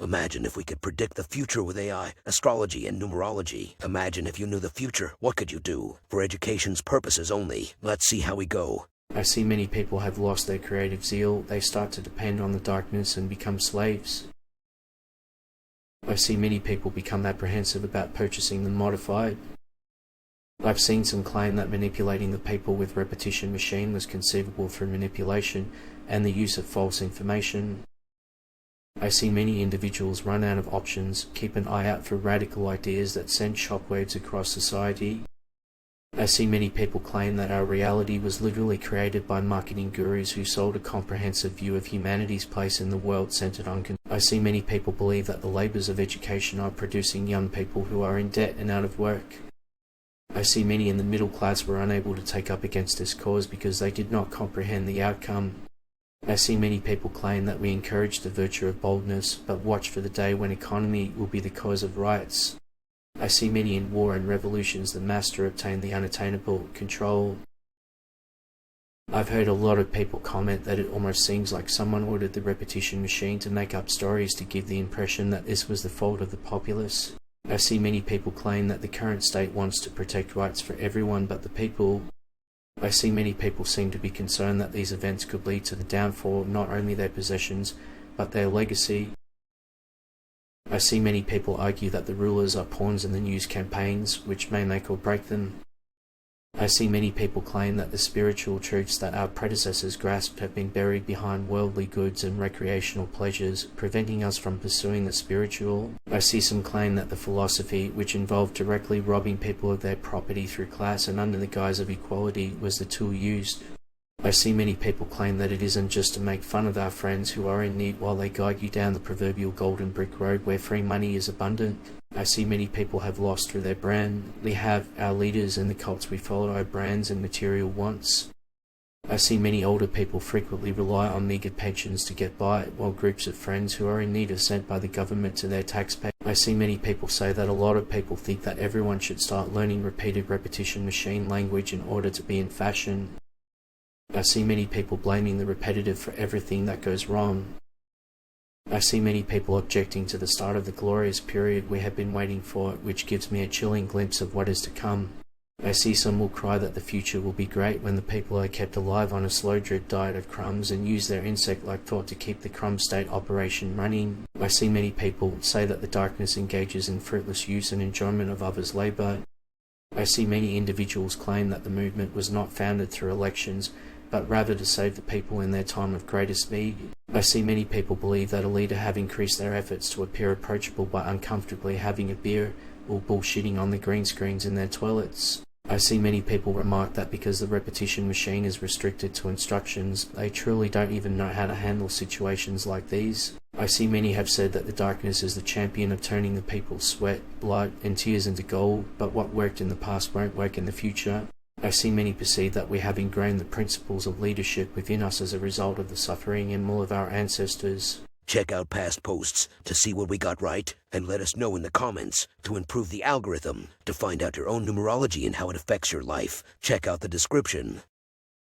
Imagine if we could predict the future with AI, astrology, and numerology. Imagine if you knew the future, what could you do? For education's purposes only. Let's see how we go. I see many people have lost their creative zeal. They start to depend on the darkness and become slaves. I see many people become apprehensive about purchasing them modified. I've seen some claim that manipulating the people with repetition machine was conceivable through manipulation and the use of false information. I see many individuals run out of options, keep an eye out for radical ideas that send shockwaves across society. I see many people claim that our reality was literally created by marketing gurus who sold a comprehensive view of humanity's place in the world centered on I see many people believe that the labors of education are producing young people who are in debt and out of work. I see many in the middle class were unable to take up against this cause because they did not comprehend the outcome. I see many people claim that we encourage the virtue of boldness, but watch for the day when economy will be the cause of riots. I see many in war and revolutions the master obtained the unattainable control. I've heard a lot of people comment that it almost seems like someone ordered the repetition machine to make up stories to give the impression that this was the fault of the populace. I see many people claim that the current state wants to protect rights for everyone but the people. I see many people seem to be concerned that these events could lead to the downfall of not only their possessions, but their legacy. I see many people argue that the rulers are pawns in the news campaigns, which may make or break them. I see many people claim that the spiritual truths that our predecessors grasped have been buried behind worldly goods and recreational pleasures, preventing us from pursuing the spiritual. I see some claim that the philosophy, which involved directly robbing people of their property through class and under the guise of equality, was the tool used. I see many people claim that it isn't just to make fun of our friends who are in need while they guide you down the proverbial golden brick road where free money is abundant. I see many people have lost through their brand. We have our leaders and the cults we follow our brands and material wants. I see many older people frequently rely on meagre pensions to get by, while groups of friends who are in need are sent by the government to their taxpayers. I see many people say that a lot of people think that everyone should start learning repeated repetition machine language in order to be in fashion. I see many people blaming the repetitive for everything that goes wrong. I see many people objecting to the start of the glorious period we have been waiting for, which gives me a chilling glimpse of what is to come. I see some will cry that the future will be great when the people are kept alive on a slow drip diet of crumbs and use their insect-like thought to keep the crumb state operation running. I see many people say that the darkness engages in fruitless use and enjoyment of others' labour. I see many individuals claim that the movement was not founded through elections, but rather to save the people in their time of greatest need. I see many people believe that a leader have increased their efforts to appear approachable by uncomfortably having a beer or bullshitting on the green screens in their toilets. I see many people remark that because the repetition machine is restricted to instructions, they truly don't even know how to handle situations like these. I see many have said that the darkness is the champion of turning the people's sweat, blood, and tears into gold, but what worked in the past won't work in the future. I see many perceive that we have ingrained the principles of leadership within us as a result of the suffering and will of our ancestors. Check out past posts to see what we got right, and let us know in the comments to improve the algorithm. To find out your own numerology and how it affects your life, check out the description.